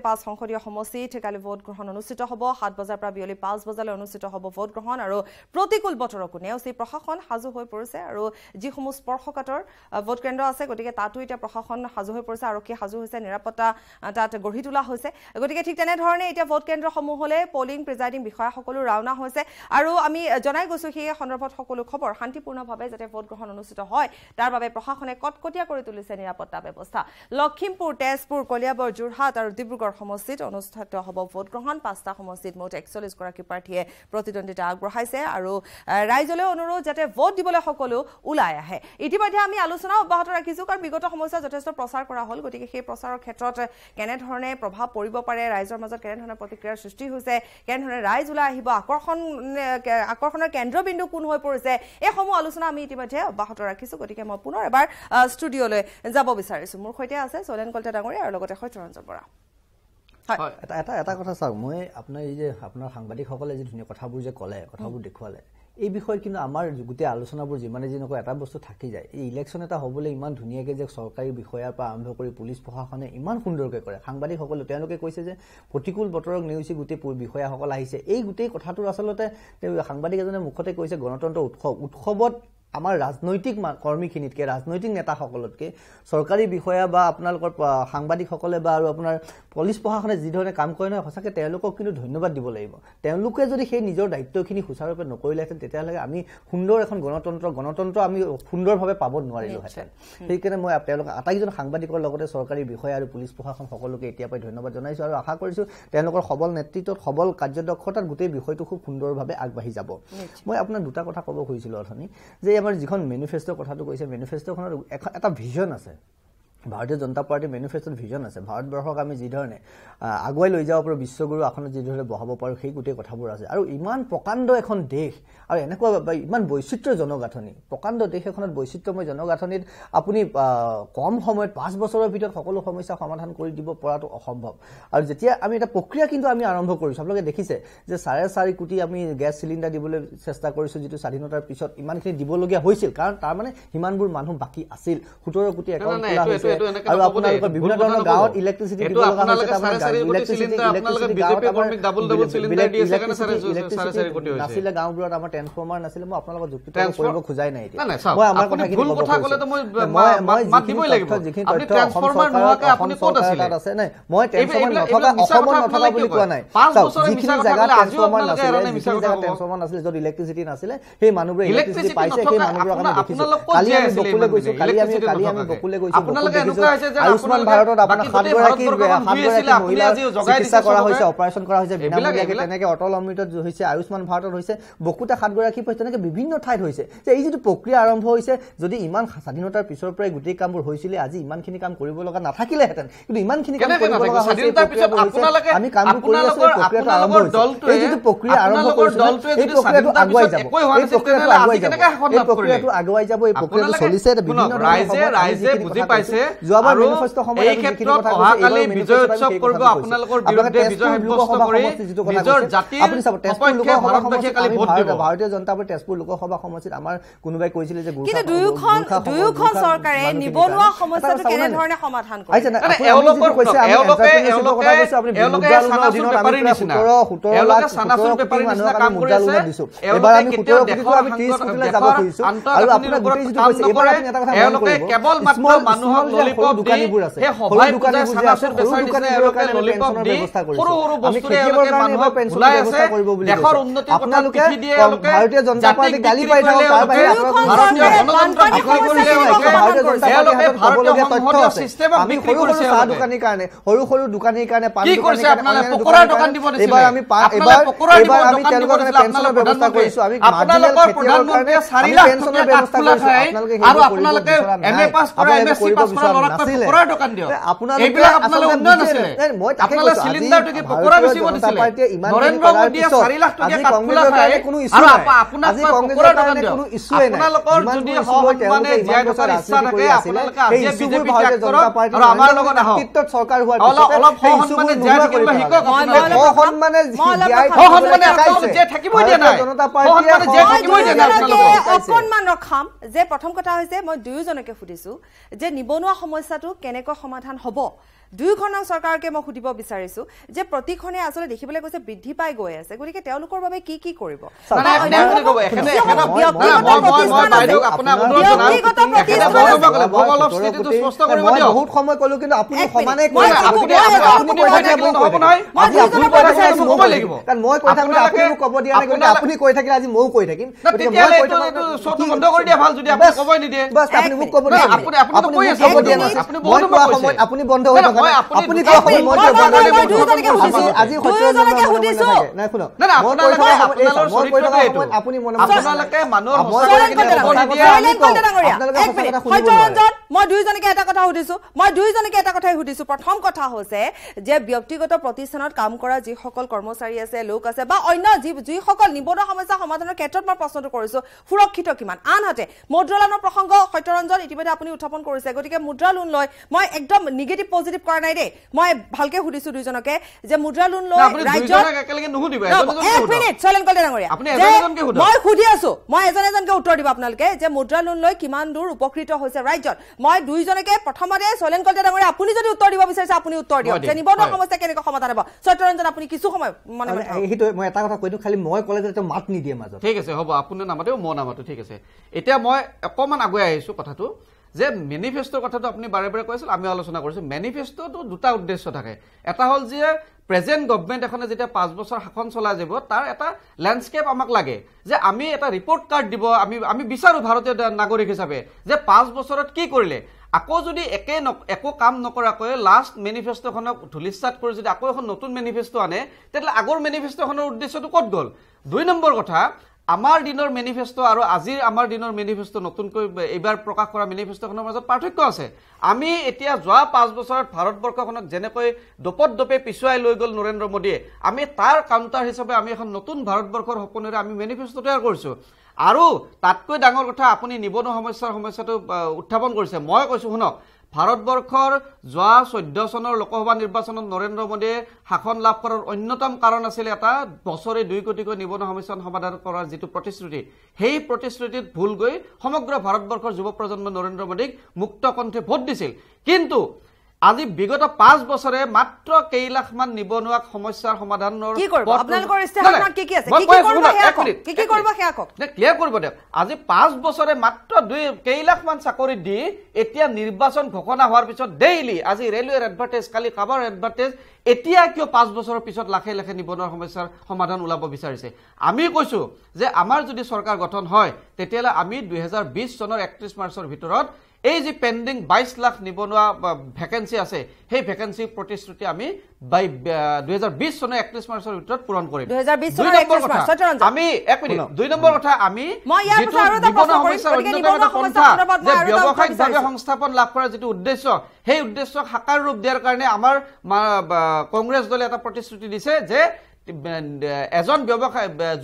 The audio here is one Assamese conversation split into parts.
5 সংসদীয় সমষ্টিত কালি ভোট গ্ৰহণ অনুষ্ঠিত হ'ব 7 বজাৰ পৰা বিয়লি 5 বজালৈ অনুষ্ঠিত হ'ব ভোট গ্ৰহণ আৰু প্ৰতিকূল বতৰকো নেওচি প্ৰশাসন সাজু হৈ পৰিছে আৰু যিসমূহ স্পৰ্শকাতৰ ভোট কেন্দ্ৰ আছে গতিকে তাতো এতিয়া প্ৰশাসন সাজু হৈ পৰিছে আৰক্ষী সাজু হৈছে নিৰাপত্তা তাত গঢ়ি তোলা হৈছে গতিকে ঠিক তেনে ধৰণে এতিয়া ভোট কেন্দ্ৰসমূহলৈ পলিং প্ৰিজাইডিং বিষয়াসকলো ৰাওনা হৈছে আৰু আমি জনাই গৈছো সেই সন্দৰ্ভত সকলো খবৰ শান্তিপূৰ্ণভাৱে যাতে ভোট গ্ৰহণ অনুষ্ঠিত হয় তাৰ বাবে প্ৰশাসনে কটকটীয়া কৰি তুলিছে নিৰাপত্তা ব্যৱস্থা লখিমপুৰ তেজপুৰ কলিয়াবৰ যোৰহাট আৰু ডিব্ৰুগড় সমষ্টিত অনুষ্ঠিত হ'ব ভোট গ্ৰহণ 5টা সমষ্টিত মুঠ 41 গৰাকী প্ৰাৰ্থীয়ে প্ৰতিদ্বন্দ্বিতা আগবঢ়াইছে আৰু ৰাইজলৈ অনুৰোধ যাতে ভোট দিবলৈ সকলো ওলাই আহে ইতিমধ্যে আমি আলোচনা অব্যাহত ৰাখিছো কাৰণ বিগত সময়ত যথেষ্ট প্ৰচাৰ কৰা হ'ল গতিকে সেই প্ৰচাৰৰ ক্ষেত্ৰত কেনে ধৰণে প্ৰভাৱ পৰিব পাৰে ৰাইজৰ মাজত কেনে ধৰণে প্ৰতিক্ৰিয়াৰ সৃষ্টি হৈছে কেনে ধৰণে ৰাইজ ওলাই আহিব আকৰ্ষণৰ কেন্দ্ৰবিন্দু কোন হৈ পৰিছে এই সমূহ আলোচনা আমি ইতিমধ্যে অব্যাহত ৰাখিছো গতিকে মই পুনৰ এবাৰ ষ্টুডিঅলৈ যাব বিচাৰিছো মোৰ সৈতে আছে সোলেন কলতা ডাঙৰীয়া আৰু লগতে সত্যৰঞ্জন বৰা হয় এটা কথা চাওক মই আপোনাৰ এই যে আপোনাৰ সাংবাদিকসকলে যে ধুনীয়া কথাবোৰ যে ক'লে কথাবোৰ দেখুৱালে এই বিষয়ে কিন্তু আমাৰ গোটেই আলোচনাবোৰ যিমানে যি নকয় এটা বস্তু থাকি যায় এই ইলেকশ্যন এটা হ'বলৈ ইমান ধুনীয়াকৈ যে চৰকাৰী বিষয়াৰ পৰা আৰম্ভ কৰি পুলিচ প্ৰশাসনে ইমান সুন্দৰকৈ কৰে সাংবাদিকসকলে তেওঁলোকে কৈছে যে প্ৰতিকূল বতৰক নেওচি গোটেই বিষয়াসকল আহিছে এই গোটেই কথাটোৰ আচলতে সাংবাদিক এজনে মুখতে কৈছে গণতন্ত্ৰ উৎসৱত আমাৰ ৰাজনৈতিক কৰ্মীখিনিতকৈ ৰাজনৈতিক নেতাসকলতকৈ চৰকাৰী বিষয়া বা আপোনালোকৰ সাংবাদিকসকলে বা আৰু আপোনাৰ পুলিচ প্ৰশাসনে যি ধৰণে কাম কৰে নহয় সঁচাকৈ তেওঁলোকক কিন্তু ধন্যবাদ দিব লাগিব তেওঁলোকে যদি সেই নিজৰ দায়িত্বখিনি সুচাৰুৰূপে নকৰিলেহেঁতেন তেতিয়াহ'লে আমি সুন্দৰ এখন গণতন্ত্ৰ আমি সুন্দৰভাৱে পাব নোৱাৰিলোহেঁতেন সেইকাৰণে মই তেওঁলোকক আটাইকেইজন সাংবাদিকৰ লগতে চৰকাৰী বিষয়া আৰু পুলিচ প্ৰশাসন সকলোকে এতিয়াৰ পৰাই ধন্যবাদ জনাইছোঁ আৰু আশা কৰিছোঁ তেওঁলোকৰ সবল নেতৃত্বত সবল কাৰ্যদক্ষতাত গোটেই বিষয়টো খুব সুন্দৰভাৱে আগবাঢ়ি যাব মই আপোনাক দুটা কথা ক'ব খুজিছিলোঁ অথনি যে আমাৰ যিখন মেনিফেষ্টো কথাটো কৈছে মেনিফেষ্টোখনৰ এটা ভিজন আছে ভাৰতীয় জনতা পাৰ্টিৰ মেনিফেষ্টোত ভিজন আছে ভাৰতবৰ্ষক আমি যি ধৰণে আগুৱাই লৈ যাব পাৰোঁ বিশ্বগুৰু আসনত যি ধৰণে বহাব পাৰোঁ সেই গোটেই কথাবোৰ আছে আৰু ইমান প্ৰকাণ্ড এখন দেশ আৰু এনেকুৱা ইমান বৈচিত্ৰ্য জনগাঁথনি প্ৰকাণ্ড দেশ এখনত বৈচিত্ৰ্যময় জনগাঁথনিত আপুনি কম সময়ত 5 বছৰৰ ভিতৰত সকলো সমস্যা সমাধান কৰি দিব পৰাটো অসম্ভৱ আৰু যেতিয়া আমি এটা প্ৰক্ৰিয়া কিন্তু আমি আৰম্ভ কৰিছোঁ আপোনালোকে দেখিছে যে 4.5 কোটি আমি গেছ চিলিণ্ডাৰ দিবলৈ চেষ্টা কৰিছোঁ যিটো স্বাধীনতাৰ পিছত ইমানখিনি দিবলগীয়া হৈছিল কাৰণ তাৰ মানে সিমানবোৰ মানুহ বাকী আছিল 17 কোটি একাউণ্ট খোলা হৈছে আৰু আপোনালোকৰ বিভিন্ন ধৰণৰ গাঁৱত ইলেক্ট্ৰিচিটি দিব লগা হৈছে নাছিলে গাঁওবোৰত আমাৰ ট্ৰেন্সফৰ্মাৰ নাছিলে মই আপোনালোকৰ যুক্তি কৰিব খোজাই নাই এতিয়া মই আমাৰ কথাখিনি আছে নাই মই ট্ৰেন্সফৰ্মাৰ নথকা অসমত নথকা বুলি কোৱা নাই যিখিনি জেগাত ট্ৰেন্সফৰ্মাৰ নাছিলে যিখিনি জেগাত ট্ৰেন্সফৰ্মাৰ নাছিলে য'ত ইলেক্ট্ৰিচিটি নাছিলে সেই মানুহবোৰে ইলেক্ট্ৰিচিটি পাইছে সেই মানুহবোৰক আমি দেখিছোঁ কালি আমি বকুলে গৈছোঁ কালি আমি বকুলে গৈছোঁ আয়ুষ্মান ভাৰতত আপোনাৰ 7 গৰাকী মহিলা চিকিৎসা কৰা হৈছে অপাৰেশ্যন কৰা হৈছে বিনামূলীয়াকৈ তেনেকৈ অটল অমৃতত হৈছে আয়ুষ্মান ভাৰতত হৈছে বকুতে 7 গৰাকী পাইছে তেনেকৈ বিভিন্ন ঠাইত হৈছে যে এই যিটো প্ৰক্ৰিয়া আৰম্ভ হৈছে যদি ইমান স্বাধীনতাৰ পিছৰ পৰাই গোটেই কামবোৰ হৈছিলে আজি ইমানখিনি কাম কৰিব লগা নাথাকিলেহেঁতেন কিন্তু ইমানখিনি কাম কৰিব লগা হৈছে আমি কামবোৰ কৰি আছো প্ৰক্ৰিয়াটো আৰম্ভ হৈছে এই যিটো প্ৰক্ৰিয়া আৰম্ভ কৰিছে এই প্ৰক্ৰিয়াটো আগুৱাই যাব এই প্ৰক্ৰিয়াটো আগুৱাই যাব এই প্ৰক্ৰিয়াটো চলিছে বিভিন্ন ৰাইজে বুজি পাইছে যোৱাবাৰ মেনিফেষ্টো সময়ত এই ক্ষেত্ৰত অহাকালি বিজয় উৎসৱ কৰিব আপোনালোকৰ বিৰুদ্ধে বিজয় সাব্যস্ত কৰি নিজৰ জাতিৰ আপুনি চাব তেজপুৰ লোকসভা সমষ্টিত কালি ভোট দিব ভাৰতীয় জনতা পাৰ্টি তেজপুৰ লোকসভা সমষ্টিত আমাৰ কোনোবাই কৈছিলে যে কিন্তু দুয়োখন চৰকাৰে নিবনুৱা সমস্যাটো কেনে ধৰণে সমাধান কৰে এওঁলোকে চানাচুৰ বেপাৰীৰ নিচিনা এওঁলোকে চানাচুৰ বেপাৰীৰ নিচিনা কাম কৰি আছে এবাৰ আমি 17 কোটিটো আমি 30 কোটিলৈ যাব খুজিছোঁ আৰু আপোনাৰ গোটেই যিটো কৈছে এবাৰ আপুনি এটা কথা মন কৰিব কেৱল মাত্ৰ মানুহক ললিপপ দোকানীবোৰ আছে সেই সভাই বুজাই চানাচুৰ বেচাৰ নিচিনা এওঁলোকে ললিপপ দি সৰু সৰু বস্তুৰে এওঁলোকে মানুহক ভুলাই আছে দেশৰ উন্নতিৰ কথা পিঠি দিয়ে এওঁলোকে ভাৰতীয় জনতা পাৰ্টি গালি পাই থাকে তাৰ বাহিৰে ভাৰতীয় গণতন্ত্ৰ বিক্ৰী কৰিলে ভাৰতীয় জনতা পাৰ্টি ভাৰতীয় সংসদীয় চিষ্টেমক বিক্ৰী কৰিছে চাহ দোকানীৰ কাৰণে সৰু দোকানীৰ কাৰণে পান দোকানীৰ কাৰণে পকৰা দোকান দিব দিছিলে এবাৰ আমি তেওঁলোকৰ কাৰণে পেঞ্চনৰ ব্যৱস্থা কৰিছোঁ আমি আপোনালোকৰ প্ৰধানমন্ত্ৰীয়ে 4 লাখ টকা ব্যৱস্থা কৰিছে আৰু আপোনালোকে এমএ পাছ কৰা এমএসসি পাছ কৰা ল'ৰাক পকৰা দোকান দিয়ক এইবিলাক আপোনালোকৰ উন্নয়ন আছিলে আপোনালোকে চিলিণ্ডাৰটো কি পকৰা বেচিব দিছিলে নৰেন্দ্ৰ মোদীয়ে 4 লাখ টকা কাঠফুলা খায় আৰু আপোনাক পকৰা দোকান দিয়ক আপোনালোকৰ যদি মানে জীয়াই থকাৰ ইচ্ছা থাকে আপোনালোকে আজি বিজেপি ত্যাগ কৰক আৰু আমাৰ লগত আহক চৰকাৰ হোৱাৰ অলপ সন্মানে জীয়াই থাকিব শিকক সন্মানে জীয়াই থাকিবই দিয়া নাই জনতা পাৰ্টিয়ে জীয়াই থাকিবই দিয়া নাই অকণমান ৰখাম যে প্ৰথম কথা হৈছে মই দুয়োজনকে সুধিছোঁ যে নিবনুৱা সমস্যাটো কেনেকৈ সমাধান হ'ব দুয়োখনক চৰকাৰকে মই সুধিব বিচাৰিছো যে প্ৰতিখনে আসলে দেখিবলৈ গৈছে বৃদ্ধি পাই গৈ আছে গতিকে তেওঁলোকৰ বাবে কি কি কৰিব বহুত সময় কলো কিন্তু আপুনি সমানে মই কৈ থাকো আপুনি ক'ব দিয়া নাই গতিকে আপুনি কৈ থাকিলে আজি ময়ো কৈ থাকিম বন্ধ কৰি দিয়া ভাল যদি আপুনি ক'বই নিদিয়ে আপুনি মোক ক'ব দিয়া আপুনি বন্ধ হৈ থকা আপুনি আজি আপুনি মই দুইজনকে এটা কথাই সুধিছো প্ৰথম কথা হৈছে যে ব্যক্তিগত প্ৰতিষ্ঠানত কাম কৰা যিসকল কৰ্মচাৰী আছে লোক আছে বা অন্য যিসকল নিবনুৱা সমস্যা সমাধানৰ ক্ষেত্ৰত মই প্ৰশ্নটো কৰিছো সুৰক্ষিত কিমান আনহাতে মুদ্ৰা লোনৰ প্ৰসংগ সত্যৰঞ্জন ইতিমধ্যে আপুনি উত্থাপন কৰিছে গতিকে মুদ্ৰা লোন লৈ মই একদম নিগেটিভ পজিটিভ কৰা নাই দেই মই ভালকে সুধিছো দুইজনকে যে মুদ্ৰা লোন লৈ ৰাজ্যত এক মিনিট চলেন কলে ডাঙৰীয়া মই সুধি আছো মই এজনকে উত্তৰ দিব আপোনালোকে যে মুদ্ৰা লোন লৈ কিমান দূৰ উপকৃত হৈছে ৰাজ্যত মই দুইজনকে প্ৰথমতে চলেন কলে ডাঙৰীয়া আপুনি যদি উত্তৰ দিব বিচাৰিছে আপুনি উত্তৰ দিয়ক যে নিবনুৱা সমস্যা কেনেকৈ সমাধান হ'ব সত্যৰঞ্জন আপুনি কিছু সময় মনে সেইটো মই এটা কথা কৈ দিওঁ খালি মই ক'লে যে মাত নিদিয়ে মাজত ঠিক আছে হ'ব আপুনি নামাতেও মই নামাতো ঠিক আছে এতিয়া মই অকমান আগুৱাই আহিছো কথাটো যে মেনিফেষ্টোৰ কথাটো আপুনি বাৰে বাৰে কৈছিল আমি আলোচনা কৰিছো মেনিফেষ্টোটো দুটা উদ্দেশ্য থাকে এটা হ'ল যে প্ৰেজেন্ট গভৰ্ণমেণ্ট এখনে যেতিয়া 5 বছৰ শাসন চলাই যাব তাৰ এটা ল্যান্ডস্কেপ আমাক লাগে যে আমি এটা ৰিপৰ্ট কাৰ্ড দিব আমি বিচাৰো ভাৰতীয় নাগৰিক হিচাপে যে 5 বছৰত কি কৰিলে আকৌ যদি একো কাম নকৰাকৈ লাষ্ট মেনিফেষ্টোখনক ধুলিস্তাত কৰি যদি আকৌ এখন নতুন মেনিফেষ্টো আনে তেতিয়াহ'লে আগৰ মেনিফেষ্টোখনৰ উদ্দেশ্যটো ক'ত গ'ল 2 নম্বৰ কথা আমাৰ দিনৰ মেনিফেষ্টো আৰু আজিৰ আমাৰ দিনৰ মেনিফেষ্টো নতুনকৈ এইবাৰ প্ৰকাশ কৰা মেনিফেষ্টোখনৰ মাজত পাৰ্থক্য আছে আমি এতিয়া যোৱা 5 বছৰত ভাৰতবৰ্ষখনক যেনেকৈ দপে পিছুৱাই লৈ গ'ল নৰেন্দ্ৰ মোদীয়ে আমি তাৰ কাউণ্টাৰ হিচাপে আমি এখন নতুন ভাৰতবৰ্ষৰ সপোনেৰে আমি মেনিফেষ্টো তৈয়াৰ কৰিছো আৰু তাতকৈ ডাঙৰ কথা আপুনি নিবনুৱা সমস্যাটো উত্থাপন কৰিছে মই কৈছো শুনক ভাৰতবৰ্ষৰ যোৱা 14 চনৰ লোকসভা নিৰ্বাচনত নৰেন্দ্ৰ মোদীয়ে শাসন লাভ কৰাৰ অন্যতম কাৰণ আছিল এটা বছৰে 2 কোটিকৈ নিবনুৱা সমস্যা সমাধান কৰাৰ যেটো প্ৰতিশ্ৰুতি সেই প্ৰতিশ্ৰুতিত ভুল গৈ সমগ্ৰ ভাৰতবৰ্ষৰ যুৱ প্ৰজন্ম নৰেন্দ্ৰ মোদীক মুক্ত কণ্ঠে ভোট দিছিল কিন্তু আজি বিগত 5 বছৰে মাত্ৰ কেইলাখমান নিবনুৱা সমস্যাৰ সমাধানৰ কি কৰিব আপোনালোকৰ ইস্তেহাৰত কি আছে কি কৰিব হেয়া কক ক্লিয়াৰ কৰিব দিয়ক আজি 5 বছৰে মাত্ৰ কেইলাখমান চাকৰি দি এতিয়া নিৰ্বাচন ঘোষণা হোৱাৰ পিছত ডেইলি আজি ৰেলৱেৰ এডভাৰটাইজ কালি কাবাৰ এডভাৰটাইজ এতিয়া কিয় 5 বছৰৰ পিছত লাখে লাখে নিবনুৱা সমস্যাৰ সমাধান ওলাব বিচাৰিছে আমি কৈছো যে আমাৰ যদি চৰকাৰ গঠন হয় তেতিয়ালে আমি 2020 চনৰ 31 মাৰ্চৰ ভিতৰত এই যে পেন্ডিং 22 লাখ নিবনুৱা ভ্যাকেন্সি আছে সেই ভ্যাকেন্সি প্ৰতিশ্ৰুতি আমি 2020 চনৰ 31 মাৰ্চৰ ভিতৰত পূৰণ কৰিম 2020 চনৰ 31 মাৰ্চ আমি এক মিনিট 2 নম্বৰ কথা আমি যেটো নিবনুৱা সমস্যাৰ অন্যতম এটা পন্থা যে ব্যৱসায়িকভাৱে সংস্থাপন লাভ কৰাৰ যেটো উদ্দেশ্য সেই উদ্দেশ্যক সাকাৰ ৰূপ দিয়াৰ কাৰণে আমাৰ কংগ্ৰেছ দলে এটা প্ৰতিশ্ৰুতি দিছে যে এজন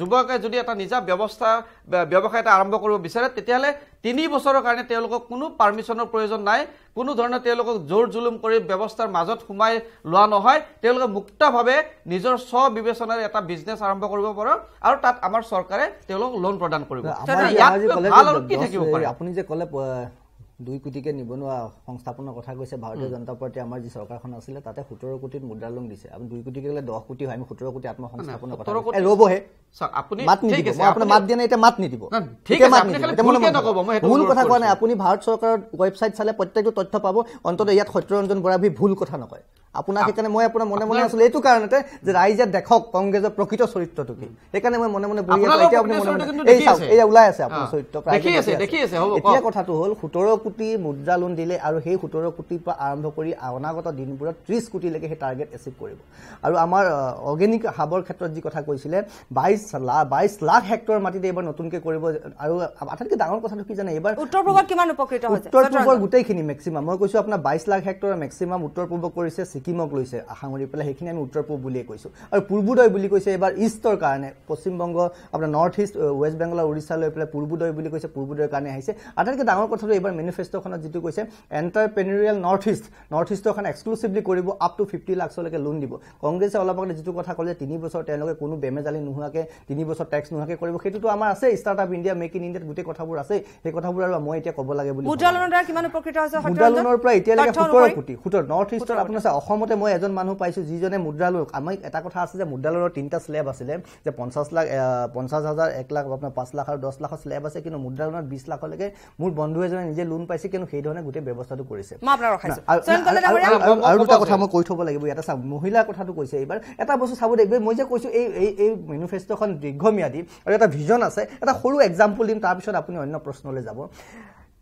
যুৱকে যদি এটা নিজা ব্যৱসায় এটা আৰম্ভ কৰিব বিচাৰে তেতিয়ালে 3 বছৰৰ কাৰণে তেওঁলোকক কোনো পাৰমিশনৰ প্ৰয়োজন নাই কোনো ধৰণৰ তেওঁলোকক জোৰ জুলুম কৰি ব্যৱস্থাৰ মাজত সোমাই লোৱা নহয় তেওঁলোকে মুক্তভাৱে নিজৰ স্ব বিবেচনাৰে এটা বিজনেস আৰম্ভ কৰিব পাৰে আৰু তাত আমাৰ চৰকাৰে তেওঁলোকক লোন প্ৰদান কৰিব আপুনি যে ক'লে 2 কোটিকে নিবনুৱা সংস্থাপনৰ কথা কৈছে ভাৰতীয় জনতা পাৰ্টি আমাৰ যি চৰকাৰখন আছিল তাতে 17 কোটিত মুদ্ৰা লোন দিছে আপুনি 2 কোটি গলে 10 কোটি হয় আমি 17 কোটি আত্মসংস্থাপনৰ কথা ৰবহে আপুনি মাত নিদিব মই আপোনাৰ মাত দিয়া নাই এটা মাত নিদিব ঠিক আছে আপুনি খালি ভুলকে নকব মই ভুল কথা কোৱা নাই আপুনি ভাৰত চৰকাৰৰ ওয়েবসাইট চালে প্ৰত্যেকটো তথ্য পাব অন্তত ইয়াত সত্যৰঞ্জন বৰাভি ভুল কথা নকয় আপোনাক সেইকাৰণে মই আপোনাৰ মনে আছিল এইটো কাৰণতে যে ৰাইজে দেখক কংগ্ৰেছৰ প্ৰকৃত চৰিত্ৰটো কি সেইকাৰণে মই মনে বহি আছো এতিয়া আপুনি মনে এই ওলাই আছে আপোনাৰ চৰিত্ৰ দেখি আছে হ'ব এতিয়া কথাটো হ'ল 17 কোটি মুদ্ৰা লোন দিলে আৰু সেই 17 কোটিৰ পৰা আৰম্ভ কৰি অনাগত দিনবোৰত 30 কোটি লৈকে সেই টাৰ্গেট এচিভ কৰিব আৰু আমাৰ অৰ্গেনিক হাবৰ ক্ষেত্ৰত যি কথা কৈছিলে 22 লাখ হেক্টৰ মাটিতে এবাৰ নতুনকৈ কৰিব আৰু আটাইতকৈ ডাঙৰ কথাটো কি জানে এবাৰ উত্তৰ পূবত কিমান উপকৃত হৈছে উত্তৰ পূবৰ গোটেইখিনি মেক্সিমাম মই কৈছো আপোনাৰ 22 লাখ হেক্টৰ মেক্সিমাম উত্তৰ পূব কৰিছে ছিকিমক লৈছে আশাঙুৰি পেলাই সেইখিনি আমি উত্তৰ পূব বুলিয়ে কৈছোঁ আৰু পূৰ্বোদয় বুলি কৈছে এবাৰ ইষ্টৰ কাৰণে পশ্চিমবংগ আপোনাৰ নৰ্থ ইষ্ট ৱেষ্ট বেংগল আৰু উৰিষ্যা লৈ পেলাই পূৰ্বোদয় বুলি কৈছে পূৰ্বোদয়ৰ কাৰণে আহিছে আটাইতকৈ ডাঙৰ কথাটো এইবাৰ মেনিফেষ্টোখনত যিটো কৈছে এণ্টাৰপ্ৰেনিউৰিয়েল নৰ্থ ইষ্টখন এক্সক্লুচিভলি কৰিব আপ টু 50 লাখলৈকে লোন দিব কংগ্ৰেছে অলপ আগতে যিটো কথা ক'লে 3 বছৰ তেওঁলোকে কোনো বেমেজালি নোহোৱাকৈ 3 বছৰ টেক্স নোহোৱাকৈ কৰিব সেইটোতো আমাৰ আছে ষ্টাৰ্টআপ ইণ্ডিয়া মেক ইন ইণ্ডিয়াত গোটেই কথাবোৰ আছে সেই কথাবোৰ আৰু মই এতিয়া ক'ব লাগে বুলি মুদ্ৰালোনৰ দ্বাৰা কিমান উপকৃত হৈছে মুদ্ৰালোনৰ পৰা এতিয়ালৈকে 17 কোটি নৰ্থ ইষ্টৰ আপোনাৰ অসমতে মই এজন মানুহ পাইছোঁ যিজনে মুদ্ৰালোন আমি এটা কথা আছে যে মুদ্ৰালোনৰ 3টা স্লেব আছিলে যে 50 লাখ 50,000 1 লাখ আপোনাৰ 5 লাখ আৰু 10 লাখৰ স্লেব আছে কিন্তু মুদ্ৰালোনত 20 লাখলৈকে মোৰ বন্ধু এজনে নিজে লোন পাইছে কিন্তু সেই ধৰণে গোটেই ব্যৱস্থাটো কৰিছে আৰু দুটা কথা মই কৈ থ'ব লাগিব ইয়াতে চাওক মহিলাৰ কথাটো কৈছে এইবাৰ এটা বস্তু চাব দেই মই যে কৈছোঁ এই মেনিফেষ্টোখন দীৰ্ঘম্যাদী আৰু এটা ভিজন আছে এটা সৰু এক্সাম্পল দিম তাৰপিছত আপুনি অন্য প্ৰশ্নলৈ যাব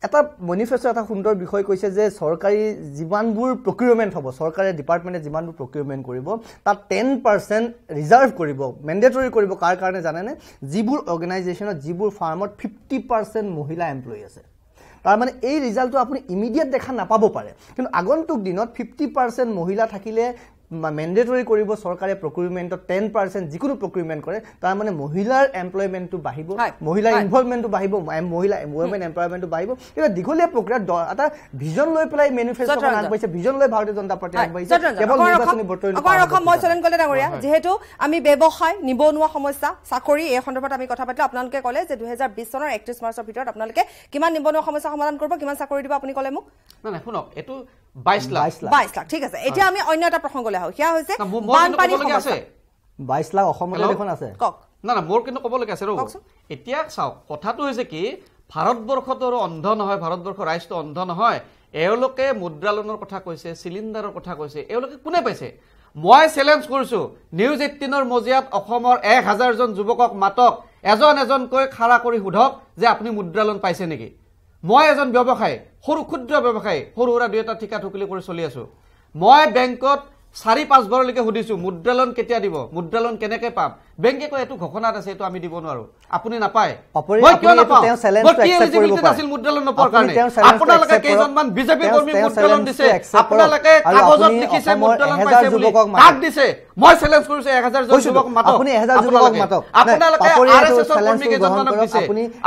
এটা মেনিফেষ্টো এটা সুন্দৰ বিষয় কৈছে যে চৰকাৰী যিমানবোৰ প্ৰকিউৰমেণ্ট হ'ব চৰকাৰে ডিপাৰ্টমেণ্টে যিমানবোৰ প্ৰকিউৰমেণ্ট কৰিব তাত 10% ৰিজাৰ্ভ কৰিব মেণ্ডেটৰী কৰিব কাৰ কাৰণে জানেনে যিবোৰ অৰ্গেনাইজেশ্যনত যিবোৰ ফাৰ্মত 50% মহিলা এমপ্লয়ী আছে তাৰ মানে এই ৰিজাল্টটো আপুনি ইমিডিয়েট দেখা নাপাব পাৰে কিন্তু আগন্তুক দিনত 50% মহিলা থাকিলে মেণ্ডেটৰী কৰিব চৰকাৰে প্ৰকিউৰমেণ্টত 10% যিকোনো প্ৰকিউৰমেণ্ট কৰে তাৰ মানে মহিলাৰ এমপ্লয়মেণ্টটো বাঢ়িব মহিলাৰ ইনভলভমেণ্টটো বাঢ়িব মহিলা ৱমেন এমপ্লয়মেণ্টটো বাঢ়িব এটা দীঘলীয়া প্ৰক্ৰিয়াত এটা ভিজন লৈ পেলাই মেনিফেষ্টোখন আগবাঢ়িছে ভিজন লৈ ভাৰতীয় জনতা পাৰ্টি আগবাঢ়িছে কেৱল নিৰ্বাচনী বৰ্তমান মই চলেন কলে ডাঙৰীয়া যিহেতু আমি ব্যৱসায় নিবনুৱা সমস্যা চাকৰি এই সন্দৰ্ভত আমি কথা পাতিলো আপোনালোকে ক'লে যে 2020 চনৰ 31 মাৰ্চৰ ভিতৰত আপোনালোকে কিমান নিবনুৱা সমস্যা সমাধান কৰিব কিমান চাকৰি দিব আপুনি ক'লে মোক না শুনক এটো 22 লাখ ঠিক আছে এতিয়া আমি অন্য এটা প্ৰসংগলৈ আহো সেয়া হৈছে বানপানী সমস্যা 22 লাখ অসমতে দেখোন আছে কক না মোৰ কিন্তু ক'ব লগা আছে এতিয়া চাওক কথাটো হৈছে কি ভাৰতবৰ্ষটো অন্ধ নহয় ভাৰতবৰ্ষৰ ৰাষ্ট্ৰ অন্ধ নহয় এওঁলোকে মুদ্ৰালোনৰ কথা কৈছে চিলিণ্ডাৰৰ কথা কৈছে এওঁলোকে কোনে পাইছে মই চ্যালেঞ্জ কৰিছো নিউজ 18ৰ মজিয়াত অসমৰ 1000 জন যুৱকক মাতক এজনকৈ খাৰা কৰি সুধক যে আপুনি মুদ্ৰালোন পাইছে নেকি মই এজন ব্যৱসায়ী সৰু ক্ষুদ্ৰ ব্যৱসায়ী সৰু সৰু দুই এটা ঠিকা ঠুকলি কৰি চলি আছো মই বেংকত 4-5 বাৰলৈকে সুধিছো মুদ্ৰালোন কেতিয়া দিব মুদ্ৰালোন কেনেকৈ পাম বেংকে কয় এটো ঘোষণাত আছে এটো আমি দিব নোৱাৰো আপুনি নাপায় মই কিয় নাপাওঁ মই এলিজিবিলিটি আছিল মুদ্ৰালোন নপৰ কাৰণে আপোনালোকে কেইজনমান বিজেপি কৰ্মী মুদ্ৰালোন দিছে আপোনালোকে কাগজত লিখিছে মুদ্ৰালোন পাইছে বুলি কাক দিছে মই চ্যালেঞ্জ কৰিছো 1000 জন যুৱক মাতক আপুনি 1000 যুৱক মাতক আপোনালোকে আৰএছএছ ৰ কৰ্মী কেইজনমানক দিছে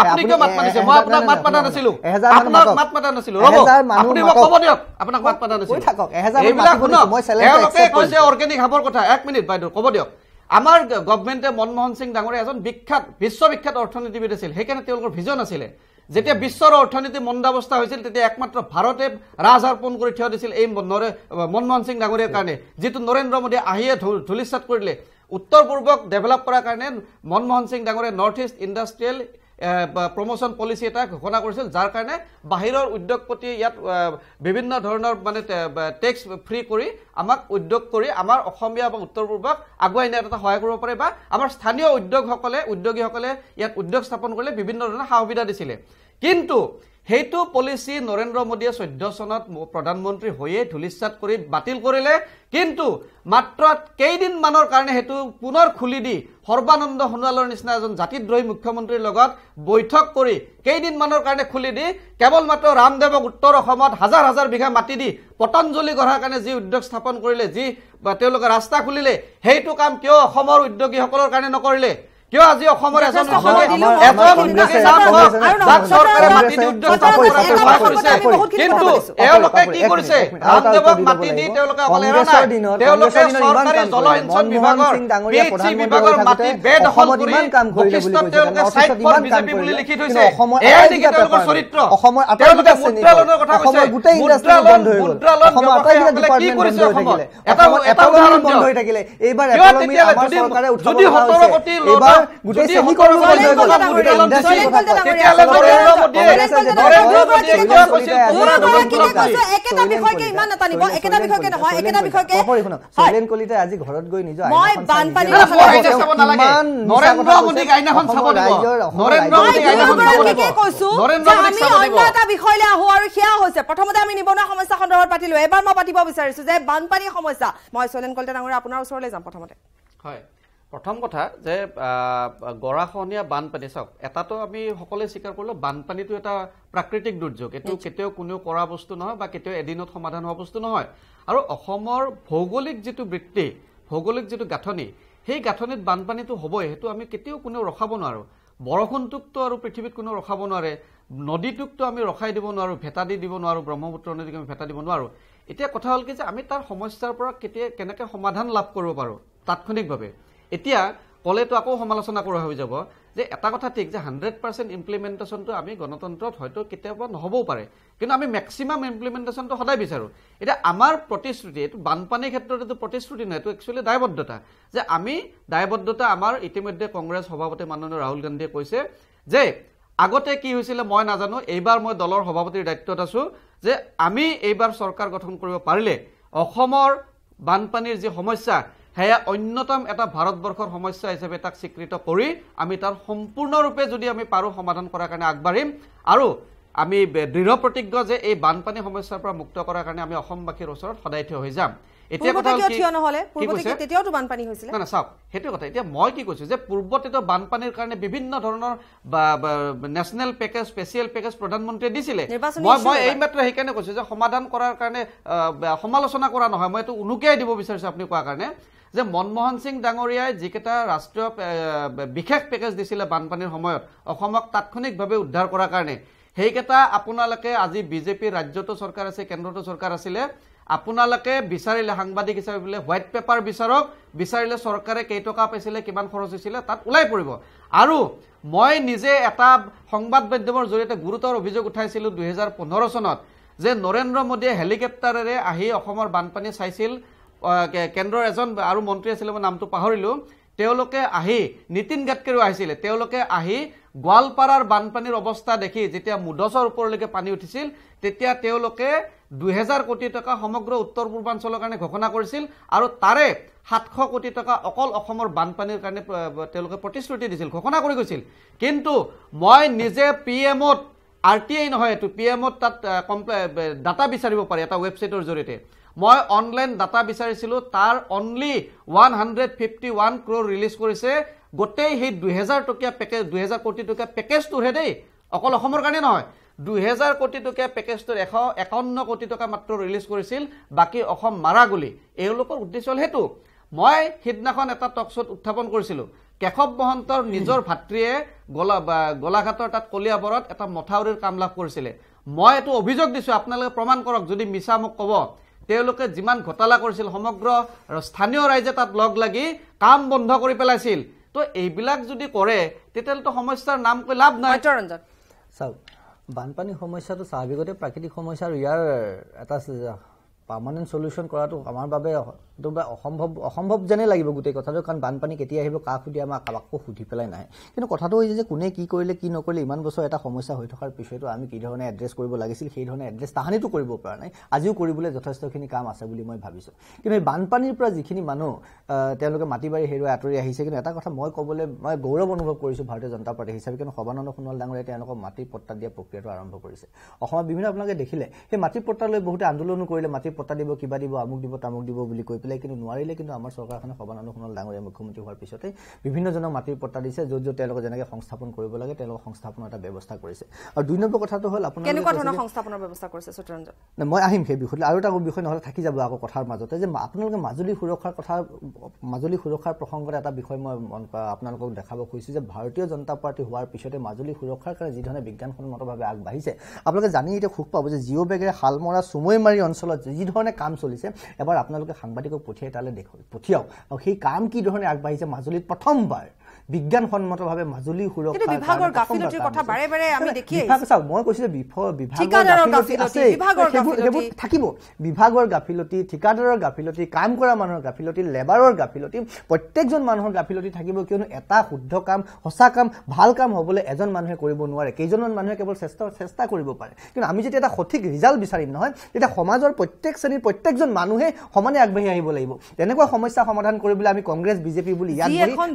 আপুনি কিয় মাত মাতিছে মই আপোনাক মাত মাতা নাছিলো আপোনাক মাত মাতা নাছিলো ৰব আপুনি মোক ক'ব দিয়ক আপোনাক মাত মাতা নাছিলো থাকক 1000 মাত মই চ্যালেঞ্জ কৈছে অৰ্গেনিক হাবৰ কথা 1 মিনিট বাইদেউ ক'ব দিয়ক আমাৰ গভৰ্ণমেণ্টে মনমোহন সিং ডাঙৰীয়া এজন বিশ্ববিখ্যাত অৰ্থনীতিবিদ আছিল সেইকাৰণে তেওঁলোকৰ ভিজন আছিলে যেতিয়া বিশ্বৰ অৰ্থনীতি মন্দাৱস্থা হৈছিল তেতিয়া একমাত্ৰ ভাৰতে ৰাজহাৰ্পণ কৰি থিয় দিছিল এই মনমোহন সিং ডাঙৰীয়াৰ কাৰণে যিটো নৰেন্দ্ৰ মোদী আহিয়ে ধুলিসাৎ কৰিলে উত্তৰ পূৰ্বক ডেভেলপ কৰাৰ কাৰণে মনমোহন সিং ডাঙৰীয়া north east industrial promotion policy এটা ঘোষণা কৰিছিল যাৰ কাৰণে বাহিৰৰ উদ্যোগপতি ইয়াত বিভিন্ন ধৰণৰ মানে টেক্স ফ্ৰী কৰি আমাক উদ্যোগ কৰি আমাৰ অসমীয়া বা উত্তৰ পূৰ্বক আগুৱাই নিয়াত এটা সহায় কৰিব পাৰে বা আমাৰ স্থানীয় উদ্যোগীসকলে ইয়াত উদ্যোগ স্থাপন কৰিলে বিভিন্ন ধৰণৰ সুবিধা দিছিলে কিন্তু হেতু পলিসি নৰেন্দ্ৰ মোদীয়ে 14 চনত প্ৰধানমন্ত্ৰী হৈয়ে ধুলিসাৎ কৰি বাতিল কৰিলে কিন্তু মাত্ৰ কেইদিন মানৰ কাৰণে হেতু পুনৰ খুলি দি সৰ্বানন্দ সোণোৱালৰ নিচিনা এজন জাতিদ্ৰোহী মুখ্যমন্ত্ৰীৰ লগত বৈঠক কৰি কেইদিন মানৰ কাৰণে খুলি দি কেৱল মাত্ৰ ৰামদেৱক উত্তৰ অসমত হাজাৰ হাজাৰ বিঘা মাটি দি পতঞ্জলি গঢ়াৰ কাৰণে যি উদ্যোগ স্থাপন কৰিলে যি তেওঁলোকে ৰাস্তা খুলিলে হেতু কাম কিয় অসমৰ উদ্যোগীসকলৰ কাৰণে নকৰিলে কিয় আজি অসমৰ এজন চৰকাৰে মাটি দি উদ্যোগ স্থাপন কৰাত কৰিছে কিন্তু এওঁলোকে কি কৰিছে ৰামদেৱক মাটি দি তেওঁলোকে অকল এৰা নাই তেওঁলোকে চৰকাৰী জলসিঞ্চন বিভাগৰ পিএইচি বিভাগৰ মাটি বেদখল কৰি ভৱিষ্যত তেওঁলোকে সাইট ফৰ বিজেপি বুলি লিখি থৈছে এয়াই নেকি তেওঁলোকৰ চৰিত্ৰ তেওঁলোকে মুদ্ৰালোনৰ কথা কৈছে মুদ্ৰালোন কি কৰিছে অসমত এটা উদাহৰণ বন্ধ হৈ থাকিলে এইবাৰ ইকনমি আমাৰ চৰকাৰে উঠাব হৈছে এইবাৰ গুটেই সেমিকৰণ বন্ধ হৈ গ'ল গুটেই ইন্ডাষ্ট্ৰি তেতিয়ালে নৰেন্দ্ৰ মোদীয়ে কৈছে একেটা বিষয়কে ইমান এটা নিব একেটা বিষয়কে নহয় একেটা বিষয়কে চলেন কলিতা আজি ঘৰত গৈ নিজৰ মই বানপানী চাব নালাগে নৰেন্দ্ৰ মোদীক আইনাখন চাব দিব নৰেন্দ্ৰ মোদীক আইনাখন চাব দিব নৰেন্দ্ৰ মোদীক চাব দিব অন্য এটা বিষয়লৈ আহো আৰু সেয়া হৈছে প্ৰথমতে আমি নিবনুৱা সমস্যা সন্দৰ্ভত পাতিলো এবাৰ মই পাতিব বিচাৰিছো যে বানপানী সমস্যা মই চলেন কলিতা ডাঙৰীয়া আপোনাৰ ওচৰলৈ যাম প্ৰথমতে হয় প্ৰথম কথা যে গৰাখহনীয়া বানপানী চাওক এটাতো আমি সকলোৱে স্বীকাৰ কৰিলো বানপানীটো এটা প্ৰাকৃতিক দুৰ্যোগ এটো কেতিয়াও কোনো কৰা বস্তু নহয় বা কেতিয়াও এদিনত সমাধান হোৱা বস্তু নহয় আৰু অসমৰ ভৌগোলিক যেটো বৃত্তি ভৌগোলিক যেটো গাঁথনি সেই গাঁথনিত বানপানীটো হ'বই হেতু আমি কেতিয়াও কোনো ৰখাব নোৱাৰো বৰষুণটোকটো আৰু পৃথিৱীত কোনো ৰখাব নোৱাৰে নদীটোকটো আমি ৰখাই দিব নোৱাৰো ভেটা দি দিব নোৱাৰো ব্ৰহ্মপুত্ৰ নদীক আমি ভেটা দিব নোৱাৰো এতিয়া কথা হ'ল কি যে আমি তাৰ সমস্যাৰ পৰা কেনেকৈ সমাধান লাভ কৰিব পাৰো তাৎক্ষণিকভাৱে এতিয়া কলেতো আকৌ সমালোচনা কৰা হৈ যাব যে এটা কথা ঠিক যে 100% ইমপ্লিমেন্টেশনটো আমি গণতন্ত্ৰত হয়তো কেতিয়াবা নহবও পাৰে কিন্তু আমি ম্যাক্সিমাম ইমপ্লিমেন্টেশনটো সদায় বিচাৰো এটা আমাৰ প্ৰতিশ্ৰুতি এটো বানপানীৰ ক্ষেত্ৰত এটো প্ৰতিশ্ৰুতি নহয় এটো একচুয়ালি দায়বদ্ধতা যে আমি দায়বদ্ধতা আমাৰ ইতিমধ্যে কংগ্ৰেছ সভাপতি মাননীয় ৰাহুল গান্ধীয়ে কৈছে যে আগতে কি হৈছিল মই নাজানো এইবাৰ মই দলৰ সভাপতিৰ দায়িত্বত আছো যে আমি এইবাৰ চৰকাৰ গঠন কৰিব পাৰিলে অসমৰ বানপানীৰ যে সমস্যা হেয়া অন্যতম এটা ভাৰতবৰ্ষৰ সমস্যা হিচাপে তাক স্বীকৃত কৰি আমি তাৰ সম্পূৰ্ণৰূপে যদি আমি পাৰো সমাধান কৰাৰ কাৰণে আগবাঢ়িম আৰু আমি দৃঢ় প্ৰতিজ্ঞ যে এই বানপানী সমস্যাৰ পৰা মুক্ত কৰাৰ কাৰণে আমি অসমবাসীৰ ওচৰত সদায় থিয় হৈ যাম এতিয়া কথা কি নহলে পূৰ্বতে কি তেতিয়াও বানপানী হৈছিল না চাওক হেতু কথা এতিয়া মই কি কৈছো যে পূৰ্বতে তো বানপানীৰ কাৰণে বিভিন্ন ধৰণৰ ন্যাশনাল পেকেজ স্পেশাল পেকেজ প্ৰধানমন্ত্ৰীয়ে দিছিলে মই এই মাত্ৰ হেকানে কৈছো যে সমাধান কৰাৰ কাৰণে সমালোচনা কৰা নহয় মই এটো উনুকিয়াই দিব বিচাৰিছো আপুনি কোৱা কাৰণে যে মনমোহন সিং ডাঙৰীয়াই যিকেটা ৰাষ্ট্ৰীয় বিশেষ পেকেজ দিছিলে বানপানীৰ সময়ত অসমক তাৎক্ষণিকভাৱে উদ্ধাৰ কৰাৰ কাৰণে হেইকেটা আপোনালোকে আজি বিজেপি ৰাজ্যতো চৰকাৰ আছে কেন্দ্ৰতো চৰকাৰ আছিলে আপোনালোকে বিচাৰিলে সাংবাদিক হিচাপে বোলে হোৱাইট পেপাৰ বিচাৰিলে চৰকাৰে কেইটকা পাইছিলে কিমান খৰচ হৈছিলে তাত ওলাই পৰিব আৰু মই নিজে এটা সংবাদ মাধ্যমৰ জৰিয়তে গুৰুতৰ অভিযোগ উঠাইছিলো 2015 চনত যে নৰেন্দ্ৰ মোদীয়ে হেলিকপ্টাৰেৰে আহি অসমৰ বানপানী চাইছিল কেন্দ্ৰৰ এজন আৰু মন্ত্ৰী আছিল মই নামটো পাহৰিলো তেওঁলোকে আহি নীতিন গাডকাৰীও আহিছিল তেওঁলোকে আহি গোৱালপাৰাৰ বানপানীৰ অৱস্থা দেখি যেতিয়া মুদছৰ ওপৰলৈকে পানী উঠিছিল তেতিয়া তেওঁলোকে 2000 কোটি টকা সমগ্ৰ উত্তৰ পূৰ্বাঞ্চলৰ কাৰণে ঘোষণা কৰিছিল আৰু তাৰে 700 কোটি টকা অকল অসমৰ বানপানীৰ কাৰণে তেওঁলোকে প্ৰতিশ্ৰুতি দিছিল ঘোষণা কৰি গৈছিল কিন্তু মই নিজে পিএমত আৰটিআই নহয় এটো পিএমত তাত ডাটা বিচাৰিব পাৰি এটা ওয়েবসাইটৰ জৰিয়তে মই অনলাইন ডাটা বিচাৰিছিলো তাৰ অনলি 151 ক্ৰোৰ ৰিলিজ কৰিছে গোটেই হে 2000 টকীয়া পেকেজ 2000 কোটি টকীয়া পেকেজটো হে দেই অকল অসমৰ কাৰণে নহয় 2000 কোটি টকীয়া পেকেজটোৰ 151 কোটি টকা মাত্ৰ ৰিলিজ কৰিছিল বাকি অসম মাৰাগুলি এওঁলোকৰ উদ্দেশ্য হ'ল হেতু মই হিদনাখন এটা টকছত উত্থাপন কৰিছিলো কেশৱ মহন্তৰ নিজৰ ভাতৃয়ে গোলাঘাটৰ তাত কলিয়াবৰত এটা মথাউৰিৰ কাম লাভ কৰিছিল মই এটো অভিযোগ দিছো আপোনালোকে প্ৰমাণ কৰক যদি মিছা মোক ক'ব তেওঁলোকে যিমান ঘটালা কৰিছিল সমগ্ৰ স্থানীয় ৰাইজে তাত লগ লাগি কাম বন্ধ কৰি পেলাইছিল তো এইবিলাক যদি কৰে তেতিয়ালতো সমস্যাৰ নাম কৈ লাভ নাই ৰঞ্জন চাও বানপানী সমস্যাটো স্বাভাৱিকতে প্ৰাকৃতিক সমস্যা আৰু ইয়াৰ এটা পাৰ্মানেন্ট সলিউশন কৰাটো আমাৰ বাবে অসম্ভৱ যেনে লাগিব গোটেই কথাটো কাৰণ বানপানী কেতিয়া আহিব কাক সুধি আমাক কাকো সুধি পেলাই নাই কিন্তু কথাটো হৈছে যে কোনে কি কৰিলে কি নকৰিলে ইমান বছৰ এটা সমস্যা হৈ থকাৰ পিছতো আমি কি ধৰণে এড্ৰেছ কৰিব লাগিছিল সেই ধৰণে এড্ৰেছ তাহানিটো কৰিব পৰা নাই আজিও কৰিবলৈ যথেষ্টখিনি কাম আছে বুলি মই ভাবিছো কিন্তু এই বানপানীৰ পৰা যিখিনি মানুহ তেওঁলোকে মাটিবাৰী হেৰুৱাই আঁতৰি আহিছে কিন্তু এটা কথা মই ক'বলৈ মই গৌৰৱ অনুভৱ কৰিছো ভাৰতীয় জনতা পাৰ্টি হিচাপে কিন্তু সৰ্বানন্দ সোণোৱাল ডাঙৰীয়াই তেওঁলোকক মাটি পট্টা দিয়া প্ৰক্ৰিয়াটো আৰম্ভ কৰিছে অসমৰ বিভিন্ন আপোনালোকে দেখিলে সেই মাটি পট্টা লৈ বহুতে আন্দোলনো কৰিলে মাটি পট্টা দিব কিবা দিব আমুক দিব তামুক দিব বুলি কৈ পেলাই কিন্তু নোৱাৰিলে কিন্তু আমাৰ চৰকাৰখনে সৰ্বানন্দ সোণোৱাল ডাঙৰীয়া মুখ্যমন্ত্ৰী হোৱাৰ পিছতে বিভিন্ন জনক মাটিৰ পট্টা দিছে য'ত তেওঁলোকে যেনেকৈ সংস্থাপন কৰিব লাগে তেওঁলোকক সংস্থাপনৰ এটা ব্যৱস্থা কৰিছে আৰু দুই নম্বৰ কথাটো হ'ল আপোনাৰ কেনেকুৱা ধৰণৰ সংস্থাপনৰ ব্যৱস্থা কৰিছে সুৰঞ্জন মই আহিম সেই বিষয়লৈ আৰু এটা বিষয় নহলে থাকি যাব আকৌ কথাৰ মাজতে যে আপোনালোকে মাজুলী সুৰক্ষাৰ প্ৰসংগত এটা বিষয় মই আপোনালোকক দেখাব খুজিছো যে ভাৰতীয় জনতা পাৰ্টি হোৱাৰ পিছতে মাজুলী সুৰক্ষাৰ কাৰণে যি ধৰণে বিজ্ঞানসন্মতভাৱে আগবাঢ়িছে আপোনালোকে জানি এতিয়া সুখ পাব যে জিঅ' বেগেৰে শালমৰা চুমৈমাৰী অঞ্চলত যি ধৰণে কাম চলিছে এবাৰ আপোনালোকে সাংবাদিকক পঠিয়াই তালৈ পঠিয়াওক আৰু সেই কাম কি ধৰণে আগবাঢ়িছে মাজুলীত প্ৰথমবাৰ বিজ্ঞানসন্মতভাৱে মাজুলী সুৰক্ষা বিভাগৰ গাফিলতিৰ কথা বাৰে বাৰে আমি দেখি আহিছো মই কৈছো যে বিভাগৰ গাফিলতি থাকিব বিভাগৰ গাফিলতি ঠিকাদাৰৰ গাফিলতি কাম কৰা মানুহৰ গাফিলতি লেবাৰৰ গাফিলতি প্ৰত্যেকজন মানুহৰ গাফিলতি থাকিব কিয়নো এটা শুদ্ধ কাম সঁচা কাম ভাল কাম হ'বলৈ এজন মানুহে কৰিব নোৱাৰে কেইজনমান মানুহে কেৱল চেষ্টা কৰিব পাৰে কিন্তু আমি যেতিয়া এটা সঠিক ৰিজাল্ট বিচাৰিম নহয় তেতিয়া সমাজৰ প্ৰত্যেক শ্ৰেণীৰ প্ৰত্যেকজন মানুহে সমানে আগবাঢ়ি আহিব লাগিব তেনেকুৱা সমস্যা সমাধান কৰিবলৈ আমি কংগ্ৰেছ বিজেপি বুলি ইয়াত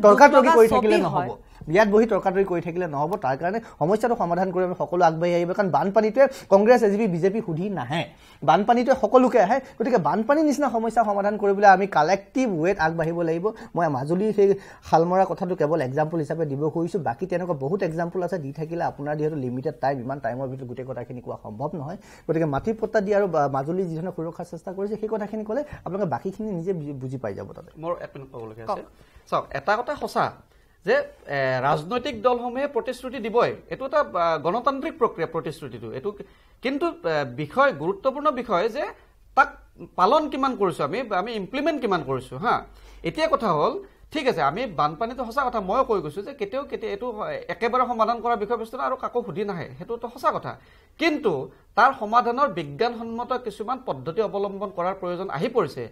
তৰ্কাতৰ্কি কৰি থাকিলে নহ'ব ইয়াত বহি তৰ্কাতৰি কৰি থাকিলে নহ'ব তাৰ কাৰণে সমস্যাটো সমাধান কৰি আমি সকলো আগবাঢ়ি আহিব কাৰণ বানপানীটোৱে কংগ্ৰেছ এজিপি বিজেপি সুধি নাহে বানপানীটোৱে সকলোকে আহে গতিকে বানপানীৰ নিচিনা সমস্যা সমাধান কৰিবলৈ আমি কালেক্টিভ ৱেত আগবাঢ়িব লাগিব মই মাজুলীৰ সেই হালমৰা কথাটো কেৱল এক্সাম্পল হিচাপে দিব খুজিছোঁ বাকী তেনেকুৱা বহুত এক্সাম্পল আছে দি থাকিলে আপোনাৰ যিহেতু লিমিটেড টাইম ইমান টাইমৰ ভিতৰত গোটেই কথাখিনি কোৱা সম্ভৱ নহয় গতিকে মাটি পট্টা দি আৰু মাজুলী যিধৰণে সুৰক্ষাৰ চেষ্টা কৰিছে সেই কথাখিনি ক'লে আপোনালোকে বাকীখিনি নিজে বুজি পাই যাব তাতে মোৰ এক মিনিট ক'বলগীয়া আছে চাওক এটা কথা সঁচা যে ৰাজনৈতিক দলসমূহে প্ৰতিশ্ৰুতি দিবই এইটো এটা গণতান্ত্ৰিক প্ৰক্ৰিয়া প্ৰতিশ্ৰুতিটো এইটো কিন্তু বিষয় গুৰুত্বপূৰ্ণ বিষয় যে তাক পালন কিমান কৰিছোঁ আমি ইমপ্লিমেণ্ট কিমান কৰিছোঁ হা এতিয়া কথা হ'ল ঠিক আছে আমি বানপানীটো সঁচা কথা ময়ো কৈ গৈছোঁ যে কেতিয়াও এইটো একেবাৰে সমাধান কৰা বিষয়বস্তু আৰু কাকো সুধি নাহে সেইটোতো সঁচা কথা কিন্তু তাৰ সমাধানৰ বিজ্ঞানসন্মত কিছুমান পদ্ধতি অৱলম্বন কৰাৰ প্ৰয়োজন আহি পৰিছে